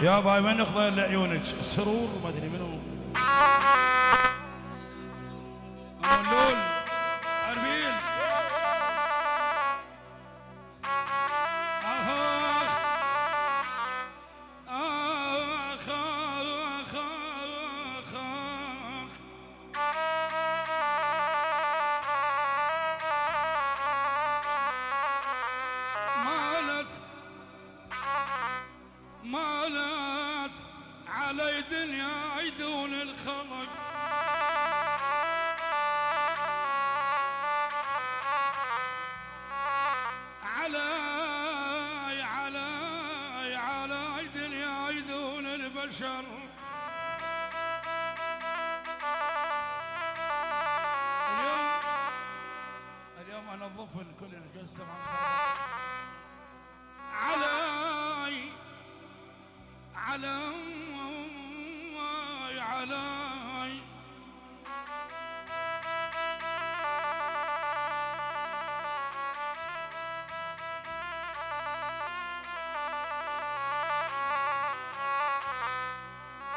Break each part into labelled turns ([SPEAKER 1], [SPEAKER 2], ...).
[SPEAKER 1] يا باي من نخضر لعيونك سرور ما ادري منو لول اربيل اخ اخ اخ اخ مالت علي دنيا يدون الخلق علي دنيا يدون البشر اليوم انا الضفن كلنا نقسم عن خالق علي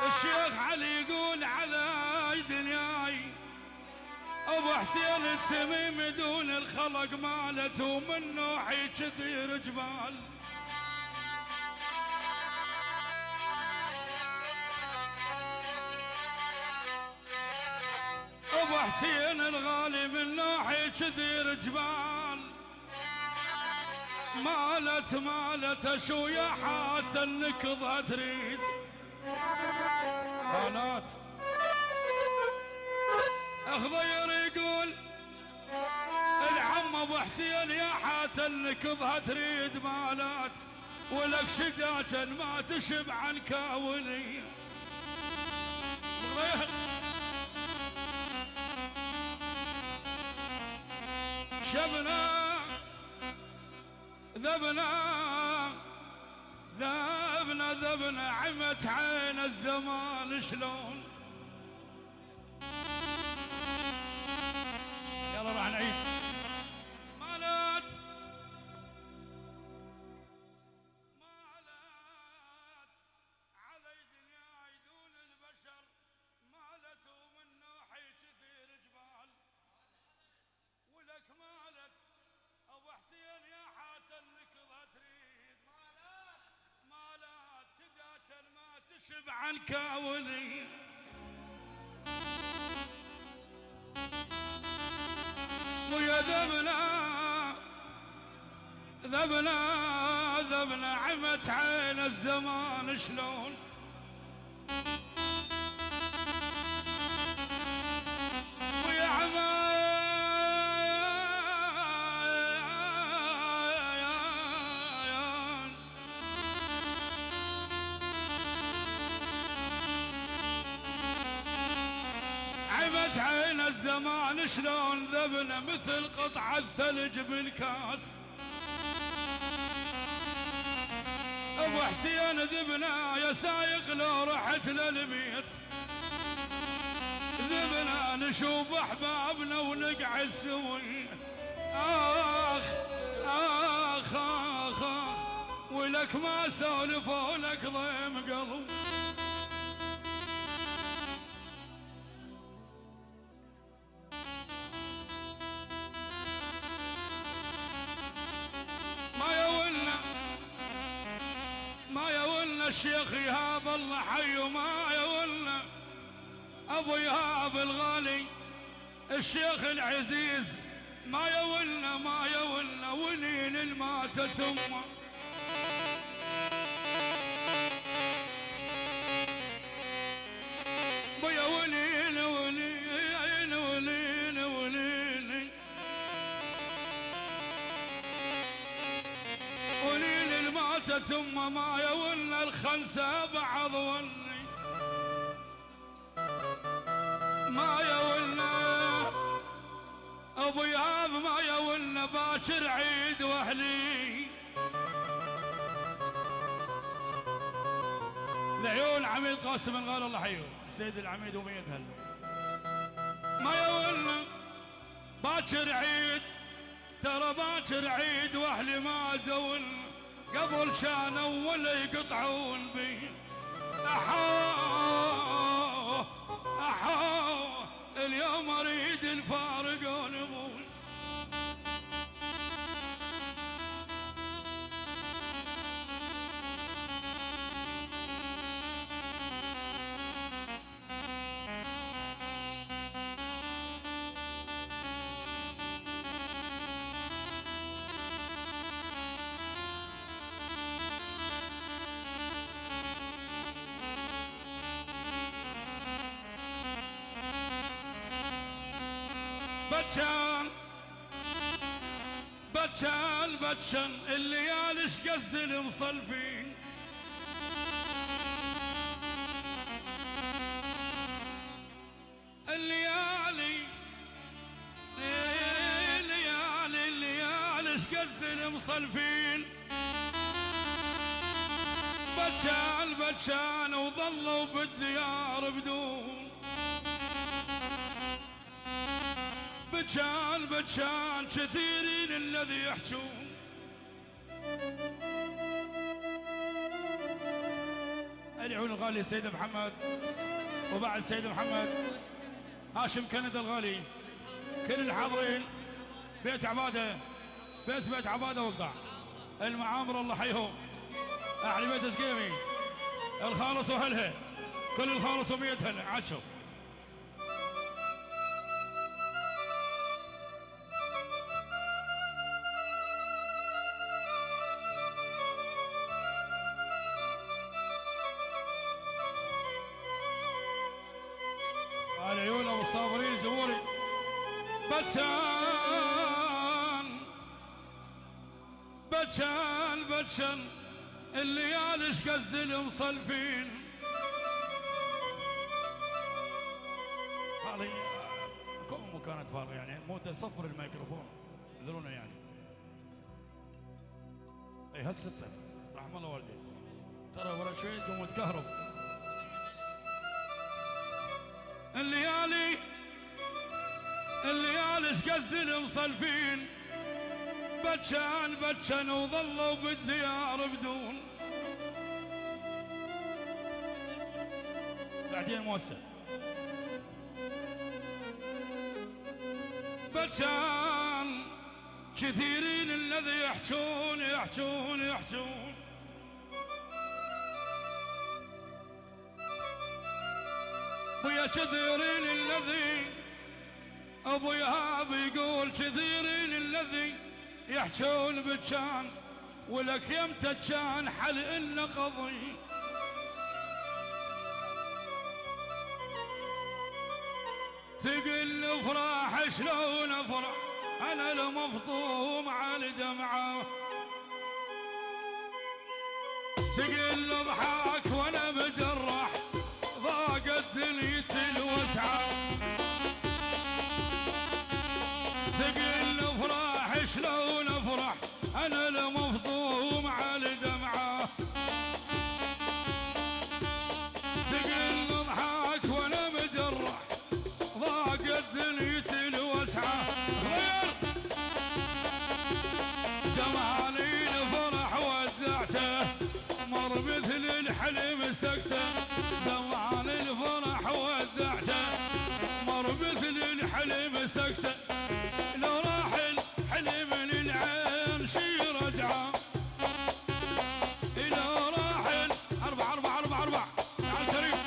[SPEAKER 1] الشيخ علي يقول علي دنياي ابو حسين التميم دون الخلق مالته ومن نوحي كثير جبال ابو حسين الغالي من نوحي كثير جبال مالت شو يا حات النكضة تريد بنات اخضير يقول العم ابو حسين يا حات النكضة تريد مالات ولك شجاجا ما تشب عن كاولي شبنا ذبنا عمت عين الزمان شلون يلا راح نعيد مالت علي دنياي دون البشر مالت ومن نوحي كثير جبال ولك مالت ابو حسين يا حات النكضة تريد مالت شجاجا ما تشب عن كاولي ويا ذبنا عمت عين الزمان شلون ويا عمان عمت عين الزمان شلون ذبنا مثل قطعة الثلج بالكاس ابو حسين ذبنا يا سايق لو رحت للبيت ذبنا نشوف احبابنا ونقعد سوي اخ اخ اخ اخ ولك ما سولفوا لك ضيم قلب ما يولنا الشيخ يهاب الله حي وما يولنا ابو يهاب الغالي الشيخ العزيز ما يولنا ونين الماتت امه يا ولين ولين ولين ولين ولين الماتت امه ما يولنا الخمسه بعض ولي ما يولنا ابو يهاب ما يولنا باكر عيد واهلي العيون عميد قاسم الغالي الله يحييه السيد العميد وميت هلا ما يولنا باكر عيد ترى باكر عيد واهلي ما زولنا قبل كانوا ولا يقطعون بي أحوه أحوه اليوم أريد الفارقون أبوي. بتشان بتشان بتشان الليالي شقز المصلفين، الليالي الليالي شقز المصلفين. بتشان بتشان وظلوا بالديار بدون، بتشان بتشان كثيرين الذي يحجون. العون الغالي سيد محمد، وبعد سيد محمد هاشم كندا الغالي، كل الحاضرين، بيت عباده، بيت عباده وقطع المعامر الله حيهم، اهل بيت زقيمي الخالص وهلها، كل الخالص وميت هلا عاشوا. العيون والصابرين الجمهوري. بتشان بتشان بتشان الليالي شقز المصلفين. هذه كم كانت فارغه يعني مو صفر الميكروفون ذرونا يعني. اي هالستة رحم الله والديك ترى ورا شوي تقوم تكهرب. الليالي شقز المصلفين. بتشان بتشان وظلوا بالديار بدون. بعدين موسى بتشان كثيرين الذي يحجون يحجون يحجون. ويا كثيرين الذي ابو يهاب يقول كثيرين الذي يحجون بتشان، ولك يمتى كان حل إن قضي. تقل افراح شلون افرح انا المفطوم على دمعه. تقل اضحك وانا بجرح ضاقت دنيتي الوسعه. تقل افراح شلون افرح انا المفطوم على دمعه. تقل اضحك وانا مجرح ضاقت دنيتي الوسعه. غير زماني الفرح ودعته مر مثل الحلم سكته. زمان الفرح ودعته مر مثل الحلم سكته. لو راح الحلم للعين شي رجعه. لو راح أربعة أربعة أربعة أربعة على الكريم.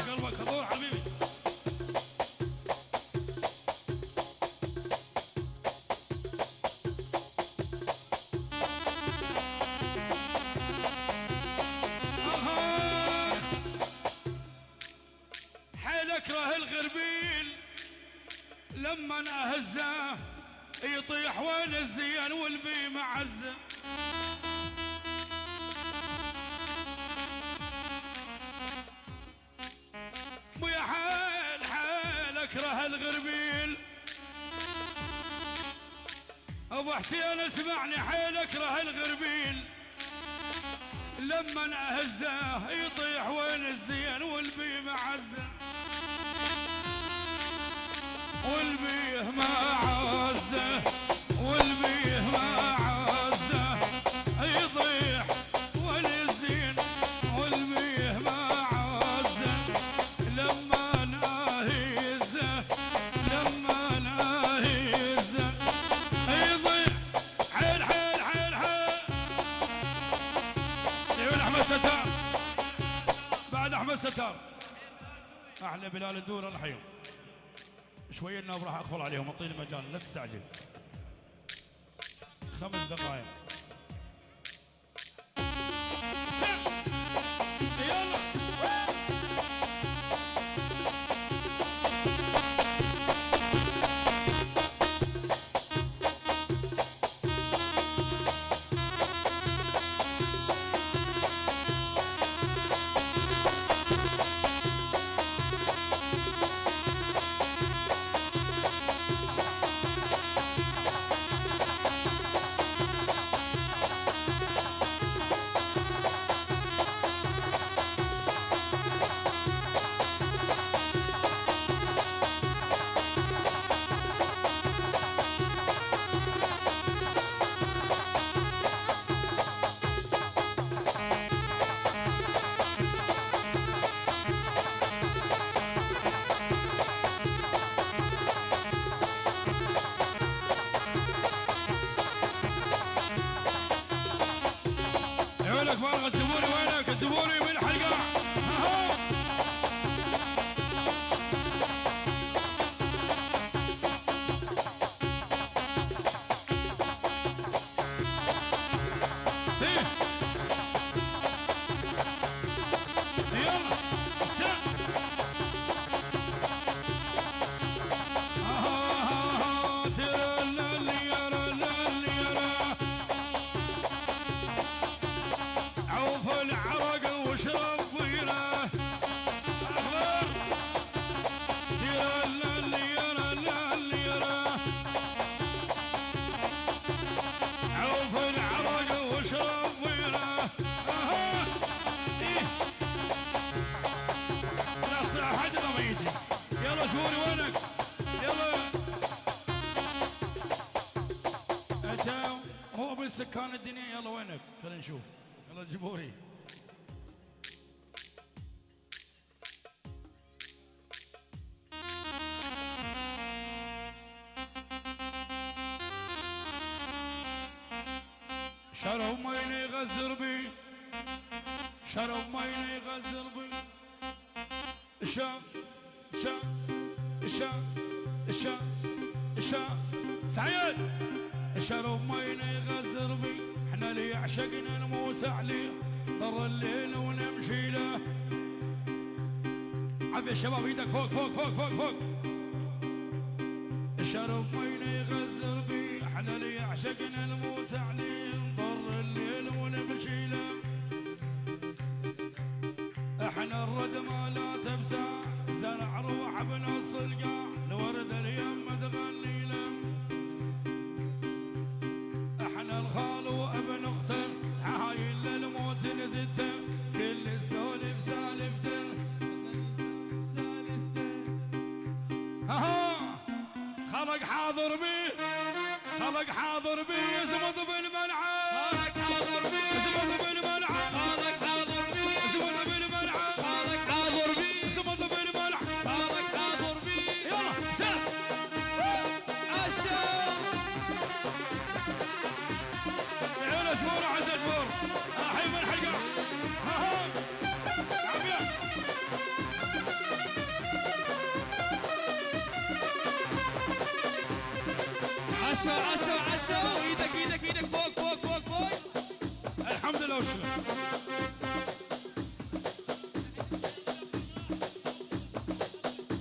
[SPEAKER 1] قلبك خضور حبيبي. حيل اكره الغربيل لما اهزه يطيح وين الزين والبي معزه. اكره الغربيل. ابو حسين اسمعني حيل اكره الغربيل، لما اهزه يطيح وين الزين والبي معزه، والبيه ما عزه، والبيه ما عزه يطيح وين الزين والبيه ما عزه، لما ناهزه لما ناهزه يضيع. حيل حيل حيل حيل يقول احمد ستار. بعد احمد ستار احلى بلال الدور الحين شويه الناب راح اقفل عليهم، اعطيني مجال لا تستعجل. 5 دقائق. وينك فارغ الزبوري؟ وينك الزبوري من الحلقة؟ سكان الدنيا يلا وينك؟ خلينا نشوف. يلا الجبوري. شرب ميني يغزر بي، شرب ميني يغزر بي، الشام الشام الشام الشام الشام سعيد. شرب مينا يغزر بي، احنا اللي عشقنا نموس عليه، ضر الليل ونمشي له. عافية الشباب ايدك فوق فوق فوق فوق فوق. شرب مينا يغزر بي، احنا اللي عشقنا نموس عليه، ضر الليل ونمشي له. احنا الرد ما لا تبسى، زرع روح بنص القاع، الورد اليم تغني له. الخال وابن اخته، عايل للموت نزته، كل السولف سالفته سالفته. ها خلق حاضر بيه، خلق حاضر بيه، يزمض بالملعب، خلق حاضر بيه، يزمض بالملعب، خلق حاضر بيه، يزمض بالملعب، خلق حاضر بيه، يزمض بالملعب، خلق حاضر بيه. يلا سلام عشان زبور عز زبور حي من الحلقة. ها عافية. عشو ايدك ايدك ايدك فوق فوق فوق فوق. الحمد لله والشكر.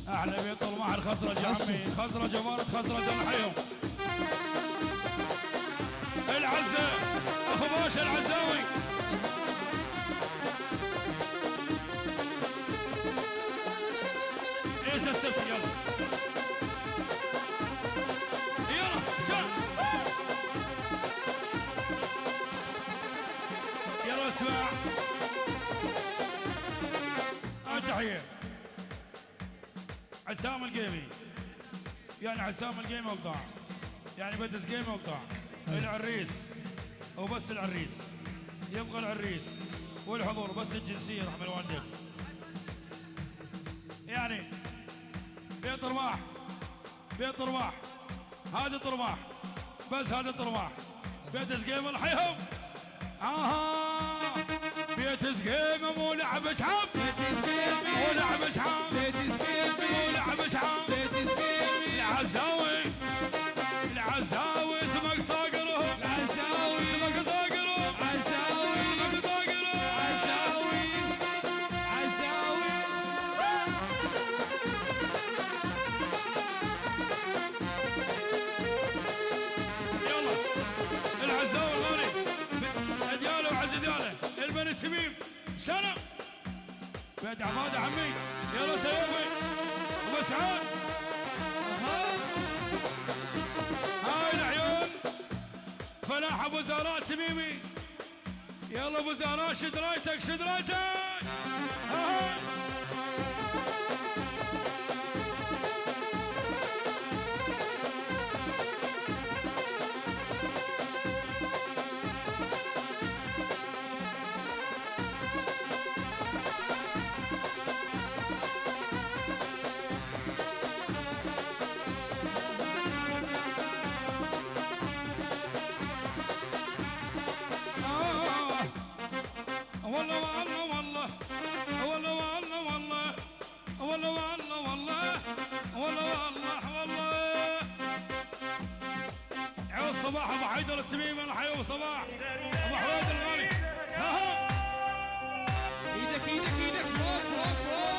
[SPEAKER 1] احلى بيت طلمع الخزرج يا عمي، خزرج امارة خزرج الله يحييهم. العزة اخو باشا العزاوي. عيسى السبت يلا. اسمع تحية عسام القيمي، يعني عسام القيمي وقطع، يعني بدس قيمي وقطع. العريس وبس العريس، يبغى العريس والحضور بس الجنسية رحم الوالدين. يعني بيت رماح، بيت رماح، هذا طرماح بس، هذا طرماح. بيت سقيمة نحيهم. بيت سقيمة مو لعب شحام، بيت سقيمة مو لعب شحام، بيت سقيمة مو لعب شحام، بيت سقيمة العزاوي، العزاوي اسمك صاقرهم، العزاوي اسمك صاقرهم، عزاوي اسمك صاقرهم، عزاوي عزاوي. يلا العزاوي الغالي دياله وعز دياله، البنت تميم سنة بيت عماد عمي. يلا سيوفي ومسعود، هاي العيون فلاح ابو زهراء تميمي. يلا ابو زهراء شد رايتك شد رايتك. والله والله والله والله والله والله والله والله والله والله والله. عيون صباح ابو حيدر التميمي، الحي ابو صباح ابو حميد الغالي. ايدك ايدك ايدك فوق فوق فوق.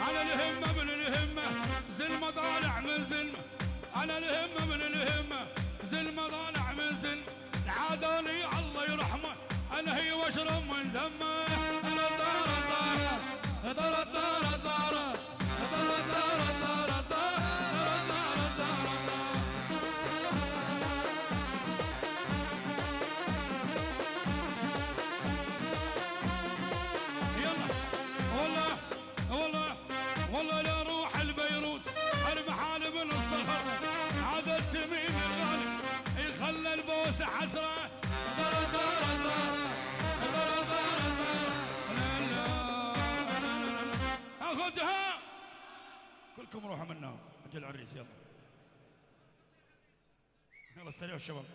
[SPEAKER 1] على الهمه من الهمه زلمه طالع من زلمه، على الهمه من الهمه زلمه طالع من زلمه. العادلي الله يرحمه انا هي واشرب من دمه. انا دار الدار دار الدار الدار دار الدار الدار الدار الدار. يلا والله والله والله لا روح البيروت المحال من الصخر. عاد التميم الغالي يخلى البوسه حسره. دار دار دار دار دار دار. لا لا اخذها كلكم روحوا منا اجل العريس. يلا يلا استريحوا الشباب.